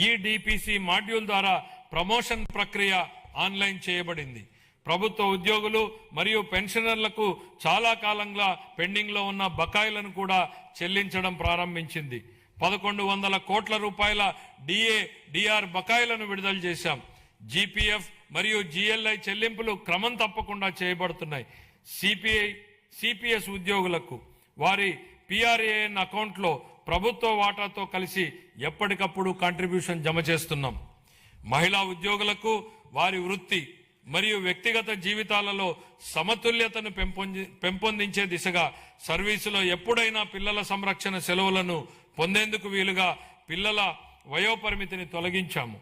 ఈ DPC module ద్వారా promotion ప్రక్రియ ఆన్లైన్ చేయబడింది. ప్రభుత్వ ఉద్యోగులు మరియు పెన్షనర్లకు చాలా కాలంగా పెండింగ్లో ఉన్న బకాయిలను కూడా చెల్లించడం ప్రారంభించింది. 1100 కోట్ల రూపాయల డిఆర్ బకాయిలను విడుదల చేశాం. జీపీఎఫ్ మరియు జీఎల్ఐ చెల్లింపులు క్రమం తప్పకుండా చేయబడుతున్నాయి. సిపిఎస్ ఉద్యోగులకు వారి పిఆర్ఏఎన్ అకౌంట్లో ప్రభుత్వ వాటాతో కలిసి ఎప్పటికప్పుడు కాంట్రిబ్యూషన్ జమ చేస్తున్నాం. మహిళా ఉద్యోగులకు వారి వృత్తి మరియు వ్యక్తిగత జీవితాలలో సమతుల్యతను పెంపొందించే దిశగా సర్వీసులో ఎప్పుడైనా పిల్లల సంరక్షణ సెలవులను పొందేందుకు వీలుగా పిల్లల వయోపరిమితిని తొలగించాము.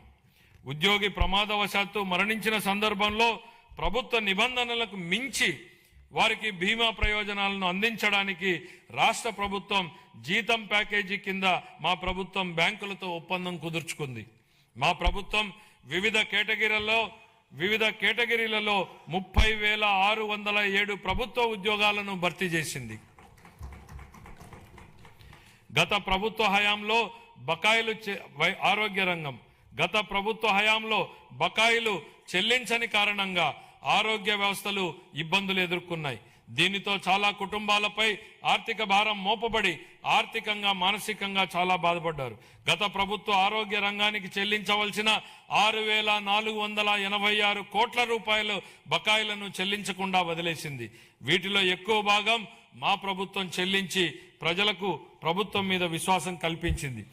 ఉద్యోగి ప్రమాదవశాత్తు మరణించిన సందర్భంలో ప్రభుత్వ నిబంధనలకు మించి వారికి బీమా ప్రయోజనాలను అందించడానికి రాష్ట్ర ప్రభుత్వం జీతం ప్యాకేజీ కింద మా ప్రభుత్వం బ్యాంకులతో ఒప్పందం కుదుర్చుకుంది. మా ప్రభుత్వం వివిధ కేటగిరీలలో 30,607 ప్రభుత్వ ఉద్యోగాలను భర్తీ చేసింది. గత ప్రభుత్వ హయాంలో ఆరోగ్య రంగం గత ప్రభుత్వ హయాంలో బకాయిలు చెల్లించని కారణంగా ఆరోగ్య వ్యవస్థలు ఇబ్బందులు ఎదుర్కొన్నాయి. దీనితో చాలా కుటుంబాలపై ఆర్థిక భారం మోపబడి ఆర్థికంగా మానసికంగా చాలా బాధపడ్డారు. గత ప్రభుత్వ ఆరోగ్య రంగానికి చెల్లించవలసిన 6,486 కోట్ల రూపాయలు బకాయిలను చెల్లించకుండా వదిలేసింది. వీటిలో ఎక్కువ భాగం మా ప్రభుత్వం చెల్లించి ప్రజలకు ప్రభుత్వం మీద విశ్వాసం కల్పించింది.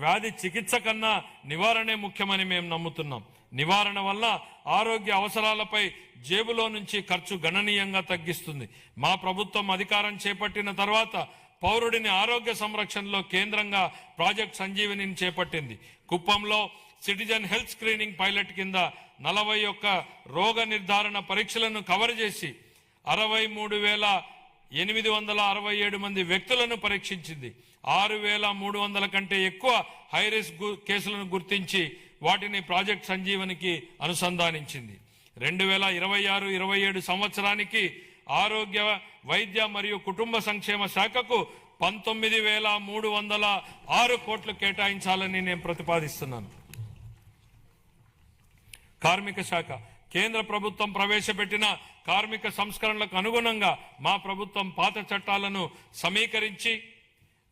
వ్యాధి చికిత్స కన్నా నివారణే ముఖ్యమని మేము నమ్ముతున్నాం. నివారణ వల్ల ఆరోగ్య అవసరాలపై జేబులో నుంచి ఖర్చు గణనీయంగా తగ్గిస్తుంది. మా ప్రభుత్వం అధికారం చేపట్టిన తర్వాత పౌరుడిని ఆరోగ్య సంరక్షణలో కేంద్రంగా ప్రాజెక్ట్ సంజీవనిని చేపట్టింది. కుప్పంలో సిటిజన్ హెల్త్ స్క్రీనింగ్ పైలట్ కింద 41 రోగ నిర్ధారణ పరీక్షలను కవర్ చేసి 63,867 మంది వ్యక్తులను పరీక్షించింది. 6,300 కంటే ఎక్కువ హైరిస్క్ కేసులను గుర్తించి వాటిని ప్రాజెక్ట్ సంజీవనికి అనుసంధానించింది. 2026-27 సంవత్సరానికి ఆరోగ్య వైద్య మరియు కుటుంబ సంక్షేమ శాఖకు 19,306 కోట్లు కేటాయించాలని నేను ప్రతిపాదిస్తున్నాను. కార్మిక శాఖ కేంద్ర ప్రభుత్వం ప్రవేశపెట్టిన కార్మిక సంస్కరణలకు అనుగుణంగా మా ప్రభుత్వం పాత చట్టాలను సమీకరించి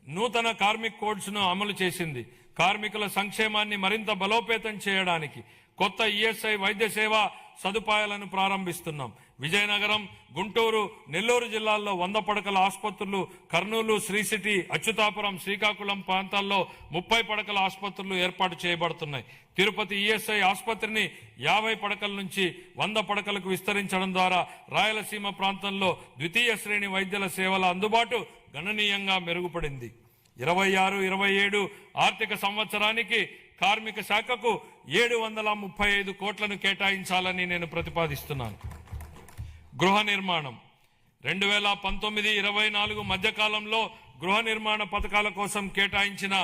నూతన కార్మిక్ కోడ్స్ ను అమలు చేసింది. కార్మికుల సంక్షేమాన్ని మరింత బలోపేతం చేయడానికి కొత్త ఈఎస్ఐ వైద్య సేవా సదుపాయాలను ప్రారంభిస్తున్నాం. విజయనగరం, గుంటూరు, నెల్లూరు జిల్లాల్లో 100 పడకల ఆసుపత్రులు, కర్నూలు, శ్రీ సిటీ, అచ్యుతాపురం, శ్రీకాకుళం ప్రాంతాల్లో 30 పడకల ఆసుపత్రులు ఏర్పాటు చేయబడుతున్నాయి. తిరుపతి ఈఎస్ఐ ఆసుపత్రిని 50 పడకల నుంచి 100 పడకలకు విస్తరించడం ద్వారా రాయలసీమ ప్రాంతంలో ద్వితీయ శ్రేణి వైద్యుల సేవల అందుబాటు గణనీయంగా మెరుగుపడింది. 26-27 ఆర్థిక సంవత్సరానికి కార్మిక శాఖకు 735 కోట్లను కేటాయించాలని నేను ప్రతిపాదిస్తున్నాను. గృహ నిర్మాణం 2019-24 మధ్యకాలంలో గృహ నిర్మాణ పథకాల కోసం కేటాయించిన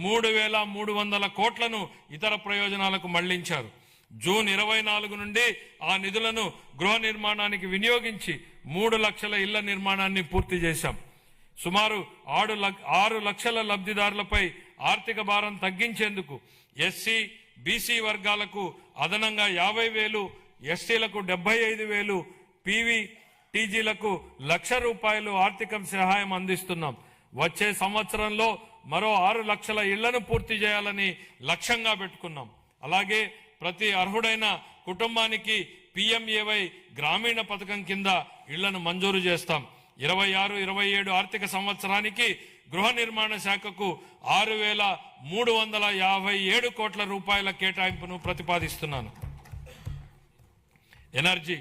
3,300 కోట్లను ఇతర ప్రయోజనాలకు మళ్లించారు. జూన్ 24 నుండి ఆ నిధులను గృహ నిర్మాణానికి వినియోగించి 3 లక్షల ఇళ్ల నిర్మాణాన్ని పూర్తి చేశాం. సుమారు 6 లక్షల లబ్ధిదారులపై ఆర్థిక భారం తగ్గించేందుకు ఎస్సీ, బీసీ వర్గాలకు అదనంగా 50,000, ఎస్టీలకు 75,000, పీవీటీజీలకు 1,00,000 రూపాయలు ఆర్థిక సహాయం అందిస్తున్నాం. వచ్చే సంవత్సరంలో మరో 6 లక్షల ఇళ్లను పూర్తి చేయాలని లక్ష్యంగా పెట్టుకున్నాం. అలాగే ప్రతి అర్హుడైన కుటుంబానికి PMAY గ్రామీణ పథకం కింద ఇళ్లను మంజూరు చేస్తాం. 26-27 ఆర్థిక సంవత్సరానికి గృహ నిర్మాణ శాఖకు 6,357 కోట్ల రూపాయల కేటాయింపును ప్రతిపాదిస్తున్నాను. ఎనర్జీ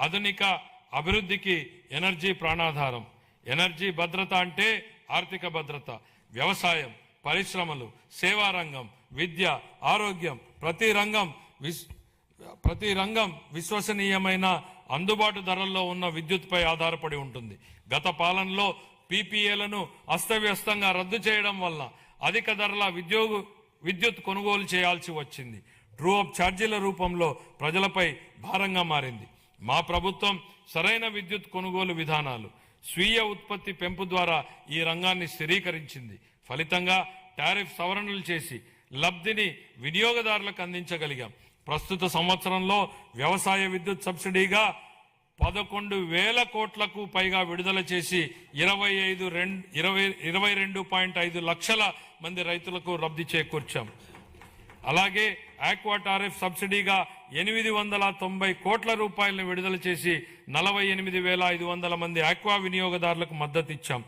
ఆధునిక అభివృద్ధికి ఎనర్జీ ప్రాణాధారం. ఎనర్జీ భద్రత అంటే ఆర్థిక భద్రత. వ్యవసాయం, పరిశ్రమలు, సేవా రంగం, విద్య, ఆరోగ్యం ప్రతి రంగం విశ్వసనీయమైన అందుబాటు ధరల్లో ఉన్న విద్యుత్పై ఆధారపడి ఉంటుంది. గత పాలనలో PPAలను అస్తవ్యస్తంగా రద్దు చేయడం వల్ల అధిక ధరల విద్యుత్ కొనుగోలు చేయాల్సి వచ్చింది. ట్రూ అప్ ఛార్జీల రూపంలో ప్రజలపై భారంగా మారింది. మా ప్రభుత్వం సరైన విద్యుత్ కొనుగోలు విధానాలు, స్వీయ ఉత్పత్తి పెంపు ద్వారా ఈ రంగాన్ని స్థిరీకరించింది. ఫలితంగా టారిఫ్ సవరణలు చేసి లబ్ధిని వినియోగదారులకు అందించగలిగాం. ప్రస్తుత సంవత్సరంలో వ్యవసాయ విద్యుత్ సబ్సిడీగా 11,000 కోట్లకు పైగా విడుదల చేసి 22.5 లక్షల మంది రైతులకు లబ్ధి చేకూర్చాం. అలాగే ఆక్వా టారిఫ్ సబ్సిడీగా 890 కోట్ల రూపాయలను విడుదల చేసి 48,500 మంది ఆక్వా వినియోగదారులకు మద్దతు ఇచ్చాం.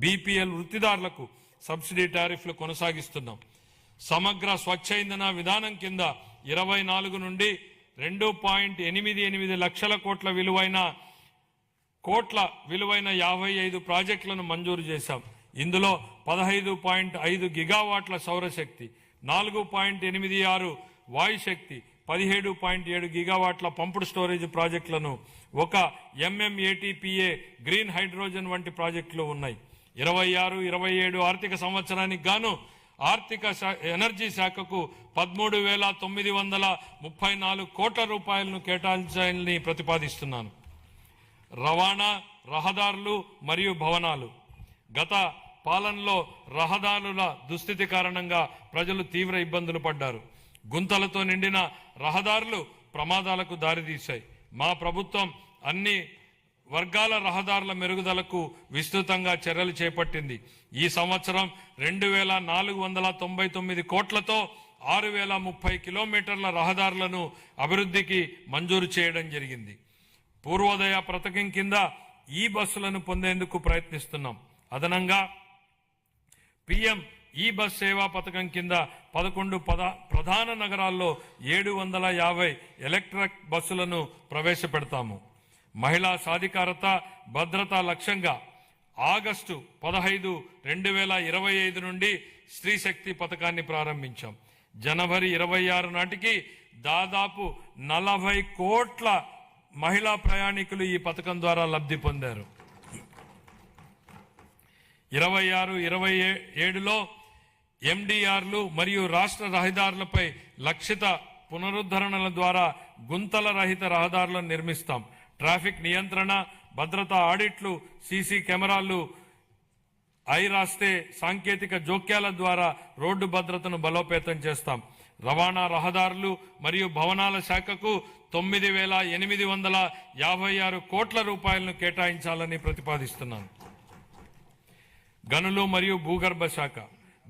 బీపీఎల్ వృత్తిదారులకు సబ్సిడీ టారిఫ్లు కొనసాగిస్తున్నాం. సమగ్ర స్వచ్ఛ ఇంధన విధానం కింద 24 నుండి 2.88 లక్షల కోట్ల విలువైన 55 ప్రాజెక్టులను మంజూరు చేశాం. ఇందులో 15.5 గిగావాట్ల సౌరశక్తి, 4.86 వాయుశక్తి, 17.7 గిగావాట్ల పంపుడు స్టోరేజ్ ప్రాజెక్టులను, 1 MMATPA గ్రీన్ హైడ్రోజన్ వంటి ప్రాజెక్టులు ఉన్నాయి. 26-27 ఆర్థిక సంవత్సరానికి గాను ఆర్థిక ఎనర్జీ శాఖకు 13,934 కోట్ల రూపాయలను కేటాయించాలని ప్రతిపాదిస్తున్నాను. రవాణా, రహదారులు మరియు భవనాలు. గత పాలనలో రహదారుల దుస్థితి కారణంగా ప్రజలు తీవ్ర ఇబ్బందులు పడ్డారు. గుంతలతో నిండిన రహదారులు ప్రమాదాలకు దారితీశాయి. మా ప్రభుత్వం అన్ని వర్గాల రహదారుల మెరుగుదలకు విస్తృతంగా చర్యలు చేపట్టింది. ఈ సంవత్సరం 2,499 కోట్లతో 6,030 కిలోమీటర్ల రహదారులను అభివృద్ధికి మంజూరు చేయడం జరిగింది. పూర్వోదయ పథకం కింద ఈ బస్సులను పొందేందుకు ప్రయత్నిస్తున్నాం. అదనంగా PM ఈ బస్ సేవా పథకం కింద 11 ప్రధాన నగరాల్లో 750 ఎలక్ట్రిక్ బస్సులను ప్రవేశపెడతాము. మహిళా సాధికారత, భద్రత లక్ష్యంగా ఆగస్టు 15, 2025 నుండి స్త్రీ శక్తి పథకాన్ని ప్రారంభించాం. జనవరి 26 నాటికి దాదాపు 40 కోట్ల మహిళా ప్రయాణికులు ఈ పథకం ద్వారా లబ్ధి పొందారు. 26-27లో MDRలు మరియు రాష్ట్ర రహదారులపై లక్షిత పునరుద్ధరణల ద్వారా గుంతల రహిత రహదారులను నిర్మిస్తాం. ట్రాఫిక్ నియంత్రణ, భద్రతా ఆడిట్లు, సీసీ కెమెరాలు, రాస్తే సాంకేతిక జోక్యాల ద్వారా రోడ్డు భద్రతను బలోపేతం చేస్తాం. రవాణా, రహదారులు మరియు భవనాల శాఖకు 9,856 కోట్ల రూపాయలను కేటాయించాలని ప్రతిపాదిస్తున్నాను. గనులు మరియు భూగర్భ శాఖ.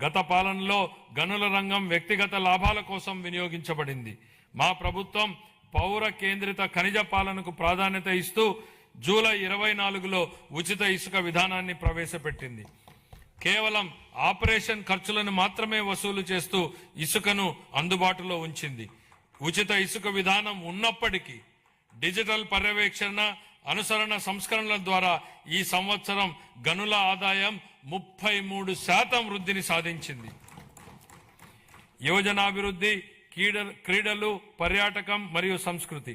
గత పాలనలో గనుల రంగం వ్యక్తిగత లాభాల కోసం వినియోగించబడింది. మా ప్రభుత్వం పౌర కేంద్రిత ఖనిజ పాలనకు ప్రాధాన్యత ఇస్తూ జూలై 24లో ఉచిత ఇసుక విధానాన్ని ప్రవేశపెట్టింది. కేవలం ఆపరేషన్ ఖర్చులను మాత్రమే వసూలు చేస్తూ ఇసుకను అందుబాటులో ఉంచింది. ఉచిత ఇసుక విధానం ఉన్నప్పటికీ డిజిటల్ పర్యవేక్షణ, అనుసరణ సంస్కరణల ద్వారా ఈ సంవత్సరం గనుల ఆదాయం 33% వృద్ధిని సాధించింది. యోజనాభివృద్ధి, క్రీడలు, పర్యాటకం మరియు సంస్కృతి.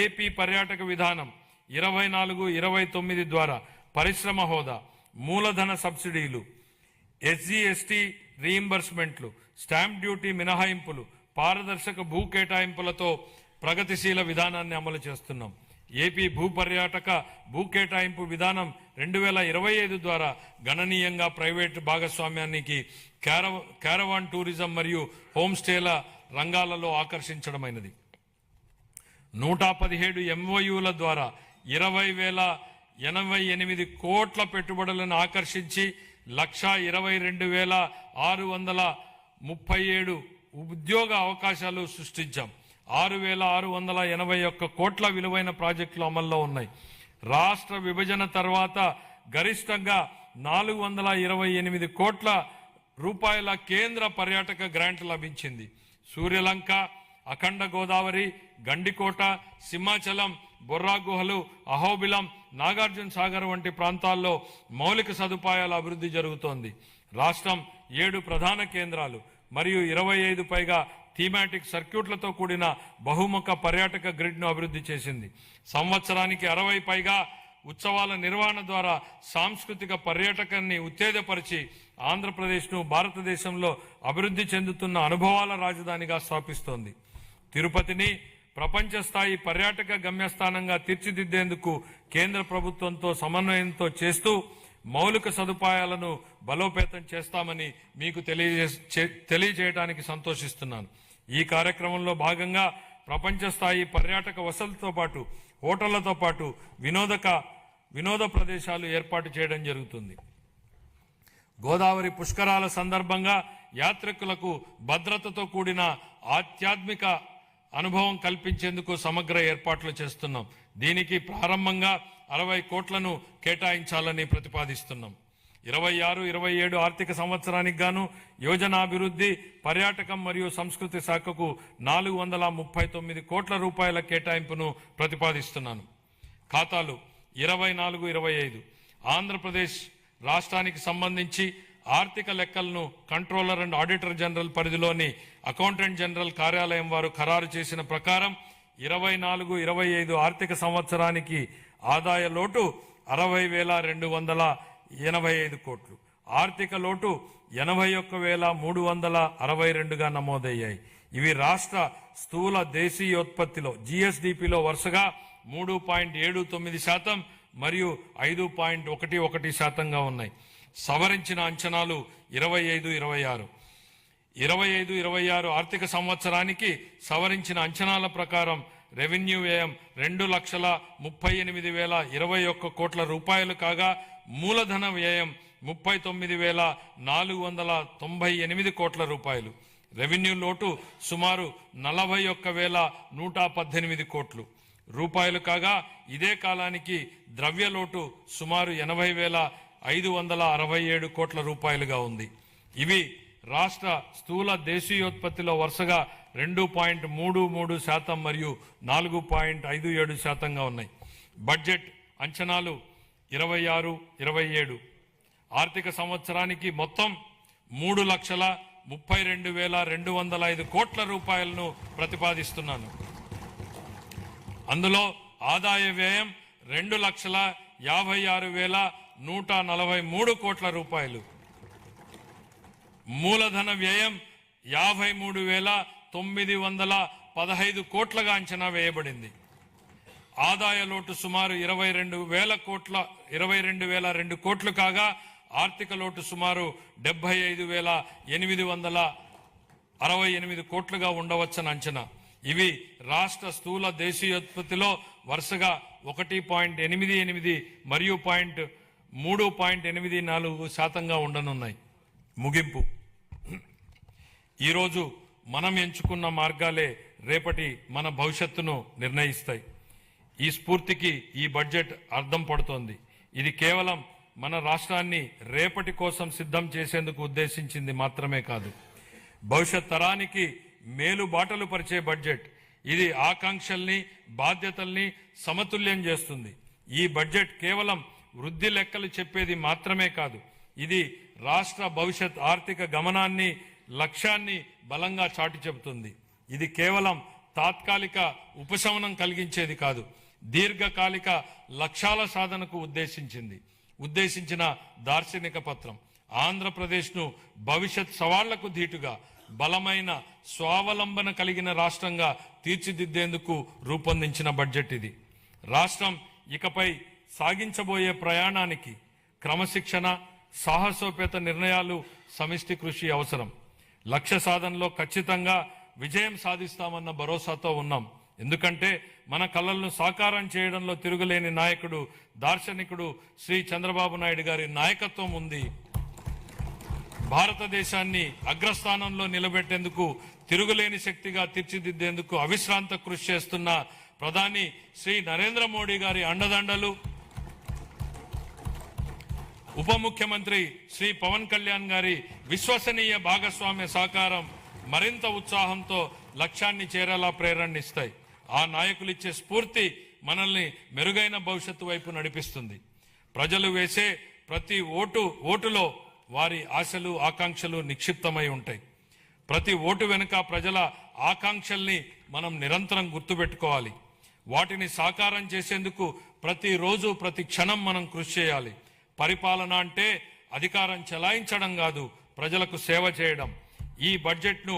ఏపీ పర్యాటక విధానం 24-29 ద్వారా పరిశ్రమ హోదా, మూలధన సబ్సిడీలు, SGST రీయింబర్స్మెంట్లు, స్టాంప్ డ్యూటీ మినహాయింపులు, పారదర్శక భూ కేటాయింపులతో ప్రగతిశీల విధానాన్ని అమలు చేస్తున్నాం. ఏపీ భూపర్యాటక భూ కేటాయింపు విధానం 2025 ద్వారా గణనీయంగా ప్రైవేటు భాగస్వామ్యానికి, క్యారవాన్ టూరిజం మరియు హోమ్ స్టేల రంగాలలో ఆకర్షించడమైనది. 117 MOUల ద్వారా 20,088 కోట్ల పెట్టుబడులను ఆకర్షించి 122,637 ఉద్యోగ అవకాశాలు సృష్టించాం. 6,681 కోట్ల విలువైన ప్రాజెక్టులు అమల్లో ఉన్నాయి. రాష్ట్ర విభజన తర్వాత గరిష్టంగా 428 కోట్ల రూపాయల కేంద్ర పర్యాటక గ్రాంట్ లభించింది. సూర్యలంక, అఖండ గోదావరి, గండికోట, సింహాచలం, బొర్రా గుహలు, అహోబిలం, నాగార్జున సాగర్ వంటి ప్రాంతాల్లో మౌలిక సదుపాయాల అభివృద్ధి జరుగుతోంది. రాష్ట్రం 7 ప్రధాన కేంద్రాలు మరియు 25 పైగా థీమాటిక్ సర్క్యూట్లతో కూడిన బహుముఖ పర్యాటక గ్రిడ్ను అభివృద్ధి చేసింది. సంవత్సరానికి 60 పైగా ఉత్సవాల నిర్వహణ ద్వారా సాంస్కృతిక పర్యాటకాన్ని ఉత్తేజపరిచి ఆంధ్రప్రదేశ్ను భారతదేశంలో అభివృద్ధి చెందుతున్న అనుభవాల రాజధానిగా స్థాపిస్తోంది. తిరుపతిని ప్రపంచ స్థాయి పర్యాటక గమ్యస్థానంగా తీర్చిదిద్దేందుకు కేంద్ర ప్రభుత్వంతో సమన్వయంతో చేస్తూ మౌలిక సదుపాయాలను బలోపేతం చేస్తామని మీకు తెలియజేయడానికి సంతోషిస్తున్నాను. ఈ కార్యక్రమంలో భాగంగా ప్రపంచ స్థాయి పర్యాటక వసతులతో పాటు హోటళ్లతో పాటు వినోద ప్రదేశాలు ఏర్పాటు చేయడం జరుగుతుంది. గోదావరి పుష్కరాల సందర్భంగా యాత్రికులకు భద్రతతో కూడిన ఆధ్యాత్మిక అనుభవం కల్పించేందుకు సమగ్ర ఏర్పాట్లు చేస్తున్నాం. దీనికి ప్రారంభంగా 60 కోట్లను కేటాయించాలని ప్రతిపాదిస్తున్నాం. 26-27 ఆర్థిక సంవత్సరానికి గాను యోజనాభివృద్ధి, పర్యాటకం మరియు సంస్కృతి శాఖకు 439 కోట్ల రూపాయల కేటాయింపును ప్రతిపాదిస్తున్నాను. ఖాతాలు 24-25 ఆంధ్రప్రదేశ్ రాష్ట్రానికి సంబంధించి ఆర్థిక లెక్కలను కంట్రోలర్ అండ్ ఆడిటర్ జనరల్ పరిధిలోని అకౌంటెంట్ జనరల్ కార్యాలయం వారు ఖరారు చేసిన ప్రకారం 24-25 ఆర్థిక సంవత్సరానికి ఆదాయ లోటు 60,285 కోట్లు, ఆర్థిక లోటు 81,362గా నమోదయ్యాయి. ఇవి రాష్ట్ర స్థూల దేశీయోత్పత్తిలో GSDPలో వరుసగా 3.79% మరియు 5.11%గా ఉన్నాయి. సవరించిన అంచనాలు 25-26 ఆర్థిక సంవత్సరానికి సవరించిన అంచనాల ప్రకారం రెవెన్యూ వ్యయం 2,38,021 కోట్ల రూపాయలు కాగా మూలధన వ్యయం 39,498 కోట్ల రూపాయలు. రెవెన్యూ లోటు సుమారు 41,118 కోట్లు రూపాయలు కాగా ఇదే కాలానికి ద్రవ్య లోటు సుమారు 80,567 కోట్ల రూపాయలుగా ఉంది. ఇవి రాష్ట్ర స్థూల దేశీయోత్పత్తిలో వరుసగా 2.33% మరియు 4.57%గా ఉన్నాయి. బడ్జెట్ అంచనాలు 26-27 ఆర్థిక సంవత్సరానికి మొత్తం 3,32,205 కోట్ల రూపాయలను ప్రతిపాదిస్తున్నాను. అందులో ఆదాయ వ్యయం 2,56,143 కోట్ల రూపాయలు, మూలధన వ్యయం 53,915 కోట్లుగా అంచనా వేయబడింది. ఆదాయ లోటు సుమారు 22,002 కోట్లు కాగా ఆర్థిక లోటు సుమారు 75,868 కోట్లుగా ఉండవచ్చని అంచనా. ఇవి రాష్ట్ర స్థూల దేశీయోత్పత్తిలో వరుసగా 1.88 మరియు 3.84%గా ఉండనున్నాయి. ముగింపు. ఈరోజు మనం ఎంచుకున్న మార్గాలే రేపటి మన భవిష్యత్తును నిర్ణయిస్తాయి. ఈ స్ఫూర్తికి ఈ బడ్జెట్ అర్థం పడుతోంది. ఇది కేవలం మన రాష్ట్రాన్ని రేపటి కోసం సిద్ధం చేసేందుకు ఉద్దేశించింది మాత్రమే కాదు, భవిష్యత్ తరానికి మేలు బాటలు పరిచే బడ్జెట్. ఇది ఆకాంక్షల్ని, బాధ్యతల్ని సమతుల్యం చేస్తుంది. ఈ బడ్జెట్ కేవలం వృద్ధి లెక్కలు చెప్పేది మాత్రమే కాదు, ఇది రాష్ట్ర భవిష్యత్ ఆర్థిక గమనాన్ని, లక్ష్యాన్ని బలంగా చాటి చెబుతుంది. ఇది కేవలం తాత్కాలిక ఉపశమనం కలిగించేది కాదు, దీర్ఘకాలిక లక్ష్యాల సాధనకు ఉద్దేశించిన దార్శనిక పత్రం. ఆంధ్రప్రదేశ్ను భవిష్యత్ సవాళ్లకు ధీటుగా బలమైన స్వావలంబన కలిగిన రాష్ట్రంగా తీర్చిదిద్దేందుకు రూపొందించిన బడ్జెట్ ఇది. రాష్ట్రం ఇకపై సాగించబోయే ప్రయాణానికి క్రమశిక్షణ, సాహసోపేత నిర్ణయాలు, సమిష్టి కృషి అవసరం. లక్ష్య సాధనలో ఖచ్చితంగా విజయం సాధిస్తామన్న భరోసాతో ఉన్నాం. ఎందుకంటే మన కలలను సాకారం చేయడంలో తిరుగులేని నాయకుడు, దార్శనికుడు శ్రీ చంద్రబాబు నాయుడు గారి నాయకత్వం ఉంది. భారతదేశాన్ని అగ్రస్థానంలో నిలబెట్టేందుకు, తిరుగులేని శక్తిగా తీర్చిదిద్దేందుకు అవిశ్రాంత కృషి చేస్తున్న ప్రధాని శ్రీ నరేంద్ర మోడీ గారి అండదండలు, ఉప ముఖ్యమంత్రి శ్రీ పవన్ కళ్యాణ్ గారి విశ్వసనీయ భాగస్వామ్య సహకారం మరింత ఉత్సాహంతో లక్ష్యాన్ని చేరేలా ప్రేరణనిస్తాయి. ఆ నాయకులిచ్చే స్ఫూర్తి మనల్ని మెరుగైన భవిష్యత్తు వైపు నడిపిస్తుంది. ప్రజలు వేసే ప్రతి ఓటులో వారి ఆశలు, ఆకాంక్షలు నిక్షిప్తమై ఉంటాయి. ప్రతి ఓటు వెనుక ప్రజల ఆకాంక్షల్ని మనం నిరంతరం గుర్తుపెట్టుకోవాలి. వాటిని సాకారం చేసేందుకు ప్రతిరోజు, ప్రతి క్షణం మనం కృషి చేయాలి. పరిపాలన అంటే అధికారం చెలాయించడం కాదు, ప్రజలకు సేవ చేయడం. ఈ బడ్జెట్ను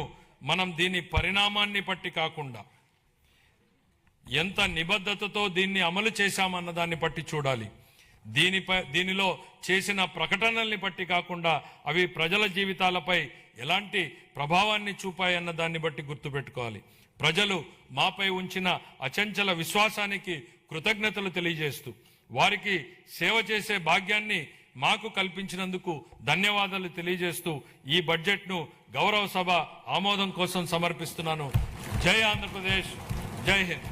మనం దీని పరిణామాన్ని బట్టి కాకుండా ఎంత నిబద్ధతతో దీన్ని అమలు చేశామన్న దాన్ని బట్టి చూడాలి. దీనిలో చేసిన ప్రకటనల్ని బట్టి కాకుండా అవి ప్రజల జీవితాలపై ఎలాంటి ప్రభావాన్ని చూపాయన్న దాన్ని బట్టి గుర్తుపెట్టుకోవాలి. ప్రజలు మాపై ఉంచిన అచంచల విశ్వాసానికి కృతజ్ఞతలు తెలియజేస్తూ వారికి సేవ చేసే భాగ్యాన్ని మాకు కల్పించినందుకు ధన్యవాదాలు తెలియజేస్తూ ఈ బడ్జెట్ను గౌరవ సభ ఆమోదం కోసం సమర్పిస్తున్నాను. జై ఆంధ్రప్రదేశ్, జై హింద్.